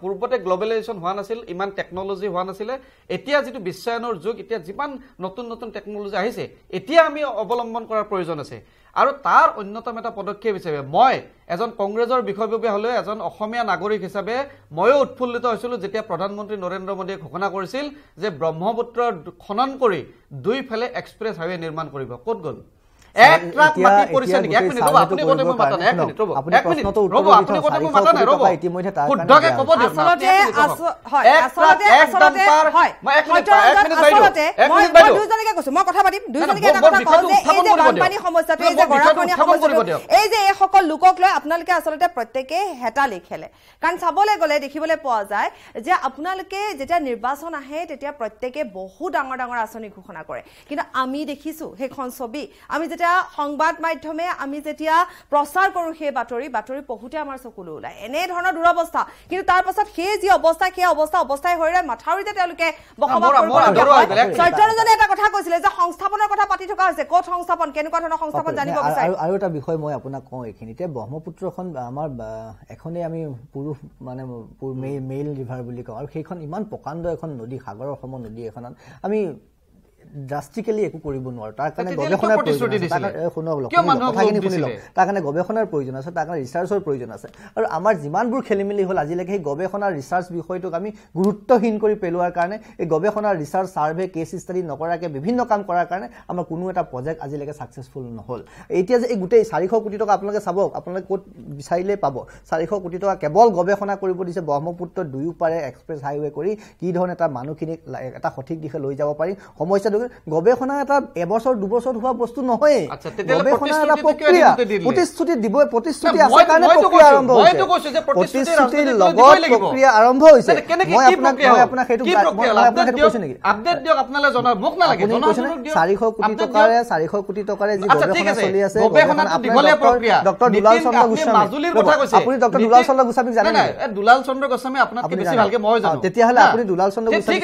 পূৰ্বতে গ্লবেলাইজেশ্যন হোৱা নাছিল ইমান টেকনলজি হোৱা নাছিলে এতিয়া যিটো বিশ্বায়নৰ যুগ এতিয়া যিমান নতুন নতুন টেকনলজি আহিছে এতিয়া আমি অৱলম্বন কৰাৰ প্ৰয়োজন আছে আৰু তাৰ অন্যতম এটা পদক্ষেপ হিচাপে মই এজন কংগ্ৰেছৰ বিষয়ববীয়া হ'লেও এজন অসমীয়া নাগৰিক হিচাপে ময়ো উৎফুল্লিত হৈছিলোঁ যেতিয়া প্ৰধানমন্ত্ৰী নৰেন্দ্ৰ মোদীয়ে ঘোষণা কৰিছিল যে ব্ৰহ্মপুত্ৰ খনন কৰি দুইফালে এক্সপ্ৰেছ হাইৱে নিৰ্মাণ কৰিব ক'ত গ'ল এক ট্ৰাক মাটি পৰিছে নেকি এক মিনিট ৰ'ব আপুনি ক'তে মই মাতা নাই এক মিনিট ৰ'ব আপুনি ক'তে মই মাতা নাই ৰ'ব শুদ্ধকে ক'ব দিয়ক আচলতে মই দুজনকে কৈছো মই কথা পাতিম দুজনকে এটা কথা কওঁ যে এই যে বানপানী সমস্যাটো এই যে গৰাখহনীয়া সমস্যাটো এই যে এই সকল লোকক লৈ আপোনালোকে আচলতে প্ৰত্যেকে হেতালি খেলে কাৰণ চাবলৈ গ'লে দেখিবলৈ পোৱা যায় যে আপোনালোকে যেতিয়া নিৰ্বাচন আহে তেতিয়া প্ৰত্যেকে বহু ডাঙৰ ডাঙৰ আঁচনি ঘোষণা কৰে কিন্তু আমি দেখিছো সেইখন ছবি আমি যেতিয়া সংবাদ মাধ্যমে আমি যেতিয়া প্ৰচাৰ কৰো সেই বাতৰি পঢ়োতে আমাৰ চকুলৈ ওলাই এনে ধৰণৰ দুৰৱস্থা কিন্তু তাৰ পাছত সেই যি অৱস্থা সেই অৱস্থাই হৈ ৰয় মাথাউৰিতে তেওঁলোকে বসবাস কৰিব সত্যৰঞ্জনে এটা কথা কৈছিলে যে সংস্থাপনৰ কথা পাতি থকা হৈছে ক'ত সংস্থাপন কেনেকুৱা ধৰণৰ সংস্থাপন জানিব বিচাৰে আৰু এটা বিষয় মই আপোনাক কওঁ এইখিনিতে ব্ৰহ্মপুত্ৰখন আমাৰ এখনেই আমি পুৰুষ মানে মেইল ৰিভাৰ বুলি কওঁ আৰু সেইখন ইমান প্ৰকাণ্ড এখন নদী সাগৰৰ সম নদী এখনত আমি ড্ৰাষ্টিকেলি একো কৰিব নোৱাৰো তাৰ কাৰণে গৱেষণাৰ প্ৰয়োজন তাৰ কাৰণে গৱেষণাৰ প্ৰয়োজন আছে তাৰ কাৰণে ৰিচাৰ্চৰ প্ৰয়োজন আছে আৰু আমাৰ যিমানবোৰ খেলিমেলি হ'ল আজিলৈকে সেই গৱেষণাৰ ৰিচাৰ্চ বিষয়টোক আমি গুৰুত্বহীন কৰি পেলোৱাৰ কাৰণে এই গৱেষণাৰ ৰিচাৰ্চ ছাৰ্ভে কেছ ষ্টাডি নকৰাকৈ বিভিন্ন কাম কৰাৰ কাৰণে আমাৰ কোনো এটা প্ৰজেক্ট আজিলৈকে ছাকচেছফুল নহ'ল এতিয়া যে এই গোটেই 400 কোটি টকা আপোনালোকে চাব আপোনালোকে ক'ত বিচাৰিলে পাব 400 কোটি টকা কেৱল গৱেষণা কৰিব দিছে ব্ৰহ্মপুত্ৰ দুয়োপাৰে এক্সপ্ৰেছ হাইৱে কৰি কি ধৰণে এটা মানুহখিনিক এটা সঠিক দিশে লৈ যাব পাৰি সমস্যা গৱেষণা এটা এবছৰ দুবছৰ হোৱা বস্তু নহয় গৱেষণা এটা প্ৰক্ৰিয়া প্ৰতিশ্ৰুতি দিবই প্ৰতিশ্ৰুতি আছে কাৰণে প্ৰক্ৰিয়া আৰম্ভ হৈছে প্ৰতিশ্ৰুতিৰ লগত প্ৰক্ৰিয়া আৰম্ভ হৈছে মই আপোনাক সেইটো কৈছো নেকি আপডেট দিয়ক আপোনালে জনাব মোক নালাগে 400 কোটি টকাৰে যি গৱেষণা চলি আছে ডক্টৰ দুলাল চন্দ্ৰ গোস্বামী আপুনি ডক্টৰ দুলাল চন্দ্ৰ গোস্বামীক জানে নেকি দুলাল চন্দ্ৰ গোস্বামী আপোনাতকৈ বেছি ভালকে মই জানো তেতিয়াহ'লে আপুনি দুলাল চন্দ্ৰ গোস্বামীক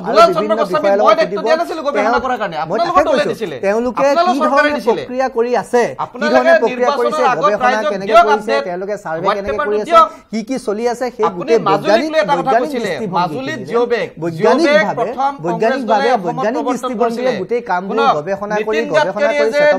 দুলাল চন্দ্ৰ গোস্বামী মই দেখটো দিয়া নাছিলো গৱেষণা কৰাৰ কাৰণে আপোনালোকে দলে দিছিলে তেওঁলোকে কি ধৰণে প্ৰক্ৰিয়া কৰি আছে কি ধৰণে প্ৰক্ৰিয়া কৰিছে গৱেষণা কেনেকৈ কৰিছে তেওঁলোকে সাৰ্ভে কেনেকৈ কৰি আছে কি চলি আছে সেই গোটেই মাজুলীত জিঅ'বেগ বৈজ্ঞানিকভাৱে দৃষ্টিভংগীৰে গোটেই কামবোৰ গৱেষণা কৰি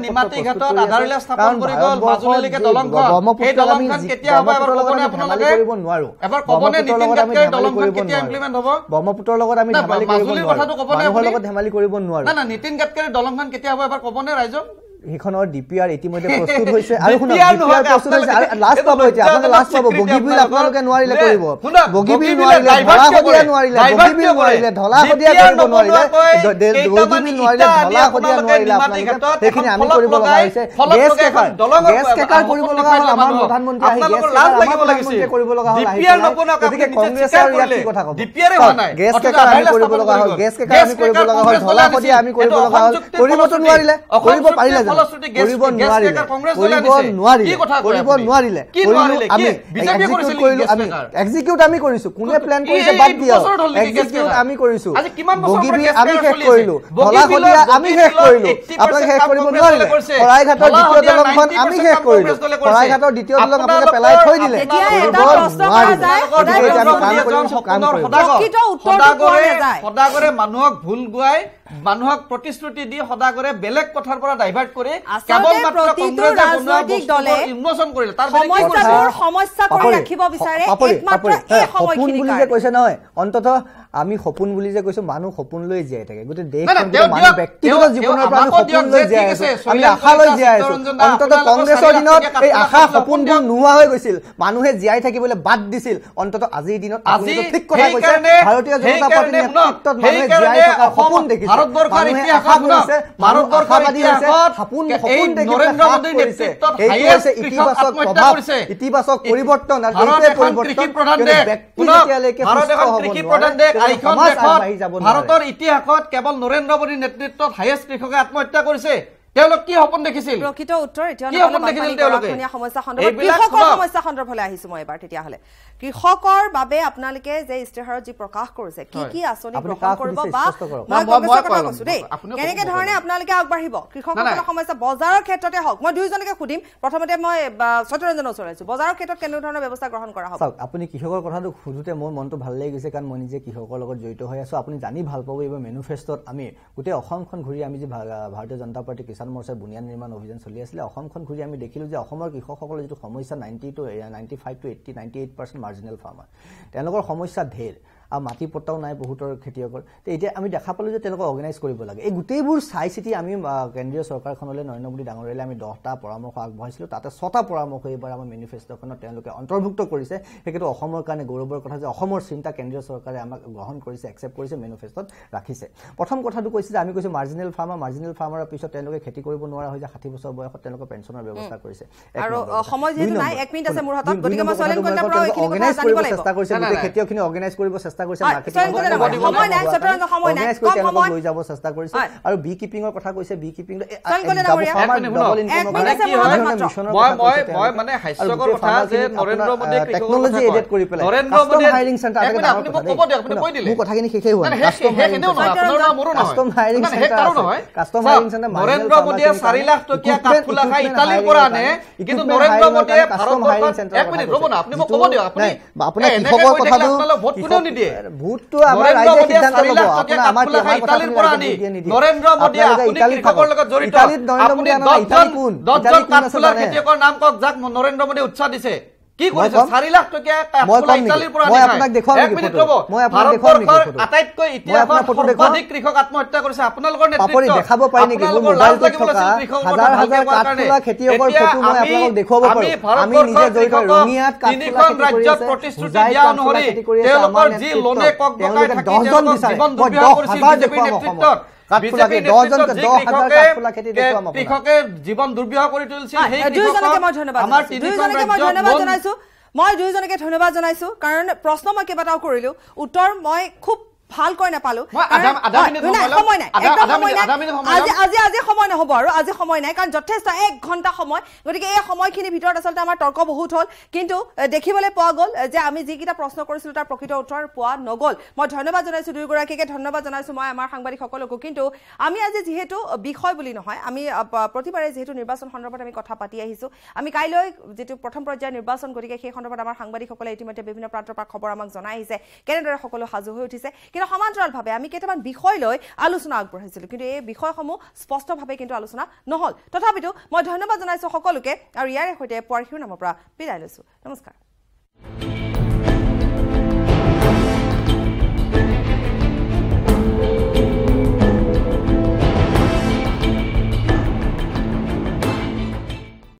নিমাতী ঘাটত আধাৰশিলা স্থাপন কৰি গ'ল মাজুলীলৈকে দলংখন সেই দলংখন কেতিয়া হ'ব এবাৰ ক'বনে আপোনালোকে কৰিব নোৱাৰো এবাৰ ক'বনে নীতিন গাডকাৰীৰ দলংখন কেতিয়া ইমপ্লিমেণ্ট হ'ব ব্ৰহ্মপুত্ৰৰ লগত আমি ধেমালি কৰিব নোৱাৰো কথাটো ক'বনে মানুহৰ লগত ধেমালি কৰিব নোৱাৰো না নীতিন গাডকাৰীৰ দলংখন কেতিয়া হ'ব এবাৰ ক'বনে ৰাইজক সেইখনৰ ডিপিআৰ ইতিমধ্যে প্ৰস্তুত হৈছে আৰু শুনক ডিপিআৰ প্ৰস্তুত হৈছে আৰু লাষ্ট পাব এতিয়া আপোনালোকে লাষ্ট পাব বগীবিল আপোনালোকে নোৱাৰিলে কৰিব বগীবিল নোৱাৰিলে ধলাশদিয়া নোৱাৰিলে বগীবিল নোৱাৰিলে ধলাশদিয়া কৰিব নোৱাৰিলে বগীবিল নোৱাৰিলে ধলাশদিয়া নোৱাৰিলে আপোনালোকে সেইখিনি আমি কৰিব লগা হৈছে গেছ কেকাৰ কৰিব লগা হ'ল আমাৰ প্ৰধানমন্ত্ৰী আহি গেছ কৰিব লগা হ'ল গতিকে কংগ্ৰেছৰ ইয়াত কি কথা ক'ব গেছ কেকাৰ আমি কৰিব লগা হ'ল গেছ কেকাৰ আমি কৰিব লগা হ'ল ধলাশদিয়া আমি কৰিব লগা হ'ল কৰিবতো নোৱাৰিলে কৰিব পাৰিলে এক্সিকিউট আমি কৰিছো কোনে প্লেন কৰিছে বাদ দিয়ক এক্সিকিউট আমি কৰিছো বগীবিল আমি শেষ কৰিলো ধলাশদিয়া আমি শেষ কৰিলো আপোনালোকে শেষ কৰিব নোৱাৰিলে শৰাইঘাটৰ দ্বিতীয় দলংখন আমি শেষ কৰিলো শৰাইঘাটৰ দ্বিতীয় দলং আপোনালোকে পেলাই থৈ দিলে সদাগৰে মানুহক ভুল গুৱাই মানুহক প্ৰতিশ্ৰুতি দি সদাগৰে বেলেগ কথাৰ পৰা ডাইভাৰ্ট কৰি কেৱল মাত্ৰ কংগ্ৰেছে ৰাজনৈতিক দলে উন্মোচন কৰিলে তাৰ সমস্যা কৰি ৰাখিব বিচাৰে একমাত্ৰ এই সময়খিনি বুলি যে কৈছে নহয় অন্তত আমি সপোন বুলি যে কৈছো মানুহ সপোন লৈ জীয়াই থাকে গোটেই দেশখন মানুহ ব্যক্তিগত জীৱনৰ পৰা সপোন লৈ জীয়াই আছে আমি আশা লৈ জীয়াই আছো অন্ততঃ কংগ্ৰেছৰ দিনত এই আশা সপোনবোৰ নোহোৱা হৈ গৈছিল মানুহে জীয়াই থাকিবলৈ বাদ দিছিল অন্ততঃ আজিৰ দিনত আপুনি ঠিক কথা কৈছে ভাৰতীয় জনতা পাৰ্টিৰ নেতৃত্বত মানুহে জীয়াই থকাৰ সপোন দেখিছে ভাৰতবৰ্ষৰ ইতিহাসত আশাবাদী হৈছে সপোন দেখি নৰেন্দ্ৰ মোদীৰ নেতৃত্বত এই হৈছে ইতিবাচক প্ৰভাৱ ইতিবাচক পৰিৱৰ্তন আৰু এই পৰিৱৰ্তন ভাৰতৰ ইতিহাসত কেৱল নৰেন্দ্ৰ মোদীৰ নেতৃত্বত হাইয়েষ্ট কৃষকে আত্মহত্যা কৰিছে তেওঁলোক কি সপোন দেখিছিল প্ৰকৃত উত্তৰ এতিয়া কৃষকৰ সমস্যা সন্দৰ্ভলৈ আহিছো মই এবাৰ তেতিয়াহ'লে কৃষকৰ বাবে আপোনালোকে যে ইস্তাহাৰত যি প্ৰকাশ কৰিছে কি কি আঁচনি গ্ৰহণ কৰিব বা মই কৈছো দেই কেনেকে ধৰণে আপোনালোকে আগবাঢ়িব কৃষকসকলৰ সমস্যা বজাৰৰ ক্ষেত্ৰতে হওক মই দুইজনকে সুধিম প্ৰথমতে মই সত্যৰঞ্জনৰ ওচৰত আছো বজাৰৰ ক্ষেত্ৰত কেনে ধৰণৰ ব্যৱস্থা গ্ৰহণ কৰা হ'ব আপুনি কৃষকৰ কথাটো সুধোতে মোৰ মনটো ভাল লাগি গৈছে কাৰণ মই নিজে কৃষকৰ লগত জড়িত হৈ আছো আপুনি জানি ভাল পাব এইবাৰ মেনিফেষ্টত আমি গোটেই অসমখন ঘূৰি আমি যে ভাৰতীয় জনতা পাৰ্টি কিষাণ মৰ্চাৰ বুনিয়াদ নিৰ্মাণ অভিযান চলি আছিলে অসমখন ঘূৰি আমি দেখিলো যে অসমৰ কৃষকসকলৰ যিটো সমস্যা 90 to 95 to 80 98% মাৰ্জিনেল ফাৰ্মাৰ তেওঁলোকৰ সমস্যা ঢেৰ আৰু মাটি পট্টাও নাই বহুতৰ খেতিয়কৰ এতিয়া আমি দেখা পালো যে তেওঁলোকক অৰ্গেনাইজ কৰিব লাগে এই গোটেইবোৰ চাই চিতি আমি কেন্দ্ৰীয় চৰকাৰখনলৈ নৰেন্দ্ৰ মোদী ডাঙৰীয়ালে আমি 10টা পৰামৰ্শ আগবঢ়াইছিলো তাতে 6টা পৰামৰ্শ এইবাৰ আমাৰ মেনিফেষ্টখনত তেওঁলোকে অন্তৰ্ভুক্ত কৰিছে সেইটো অসমৰ কাৰণে গৌৰৱৰ কথা যে অসমৰ চিন্তা কেন্দ্ৰীয় চৰকাৰে আমাক গ্ৰহণ কৰিছে একচেপ্ট কৰিছে মেনিফেষ্টত ৰাখিছে প্ৰথম কথাটো কৈছে যে আমি কৈছো মাৰ্জিনেল ফাৰ্মাৰৰ পিছত তেওঁলোকে খেতি কৰিব নোৱাৰা হৈ যায় 60 বছৰ বয়সত তেওঁলোকৰ পেঞ্চনৰ ব্যৱস্থা কৰিছে আৰু সময় যেহেতু নাই 1 মিনিট আছে মোৰ হাতত গতিকে মই চলেন কন্যা পৰা অৰ্গেনাইজ কৰিব চেষ্টা কৰিছে গোটেই খেতিয়কখিনি অৰ্গেনাইজ কৰিব চেষ্টা কৰিছে লৈ যাব চেষ্টা কৰিছে আৰু বি কিপিঙৰ কথা কৈছে বি কিপিং টেকনলজি এডেড কৰি পেলাই হায়াৰিং চেণ্টাৰ কথাখিনি শেষেই হোৱা কাষ্টম হায়াৰিং চেণ্টাৰ নৰেন্দ্ৰ মোদীয়ে 4 লাখ টকীয়া কাঠফুলা খাই ইটালীৰ পৰা আনে কিন্তু নৰেন্দ্ৰ মোদীয়ে ভাৰতবৰ্ষত এক মিনিট ৰ'ব না আপুনি মোক ক'ব দিয়ক আপুনি আপোনাৰ কৃষকৰ কথাটো ভোট কোনেও নিদিয়ে ভোটটো আমাৰ ৰাইজে সিদ্ধান্ত ল'ব আপোনাৰ আমাৰ ইটালীৰ পৰা আনি নৰেন্দ্ৰ মোদী আপুনি কৃষকৰ লগত জড়িত আপুনি 10 জন কাঠফুলা খেতিয়কৰ নাম কওক যাক নৰেন্দ্ৰ মোদী উৎসাহ দিছে কি কৰিছে 4 লাখ টকীয়া কাঠফুলা ইটালীৰ পৰা আনি আপোনাক দেখাম এক মিনিট ৰ'ব মই আপোনাক দেখাম আটাইতকৈ ইতিহাসত সৰ্বাধিক কৃষক আত্মহত্যা কৰিছে আপোনালোকৰ নেতৃত্বত দেখাব পাৰি নেকি মোবাইল থকা হাজাৰ কাঠফুলা খেতিয়কৰ ফটো মই আপোনাক দেখুৱাব পাৰো আমি নিজে জড়িত ৰঙিয়াত কাঠফুলা ৰাজ্যত প্ৰতিশ্ৰুতি দিয়া অনুসৰি তেওঁলোকৰ যি লোনে কক বকাই থাকি 10 জন বিচাৰে জীৱন দুৰ্বিষহ কৰিছিল বিজেপিৰ নেতৃত্বত কৃষকে জীৱন দুৰ্বিষহ কৰি তুলিছিল মই দুইজনকে ধন্যবাদ জনাইছো কাৰণ প্ৰশ্ন মই কেইবাটাও কৰিলো উত্তৰ মই খুব ভালকৈ নাপালো আজি সময় নহব আৰু আজি সময় নাই কাৰণ যথেষ্ট 1 ঘণ্টা সময় গতিকে এই সময়খিনিৰ ভিতৰত আচলতে আমাৰ তৰ্ক বহুত হ'ল কিন্তু দেখিবলৈ পোৱা গ'ল যে আমি যিকেইটা প্ৰশ্ন কৰিছিলো তাৰ প্ৰকৃত উত্তৰ পোৱা নগ'ল মই ধন্যবাদ জনাইছো দুয়োগৰাকীকে ধন্যবাদ জনাইছো মই আমাৰ সাংবাদিকসকলকো কিন্তু আমি আজি যিহেতু বিষয় বুলি নহয় আমি প্ৰতিবাৰে যিহেতু নিৰ্বাচন সন্দৰ্ভত আমি কথা পাতি আহিছো আমি কাইলৈ যিটো প্ৰথম পৰ্যায়ৰ নিৰ্বাচন গতিকে সেই সন্দৰ্ভত আমাৰ সাংবাদিকসকলে ইতিমধ্যে বিভিন্ন প্ৰান্তৰ পৰা খবৰ আমাক জনাই আহিছে কেনেদৰে সকলো সাজু হৈ উঠিছে কিন্তু সমান্তৰালভাৱে আমি কেইটামান বিষয় লৈ আলোচনা আগবঢ়াইছিলো কিন্তু এই বিষয়সমূহ স্পষ্টভাৱে কিন্তু আলোচনা নহল তথাপিতো মই ধন্যবাদ জনাইছো সকলোকে আৰু ইয়াৰে সৈতে পঢ়িও নামৰ পৰা বিদায় লৈছো নমস্কাৰ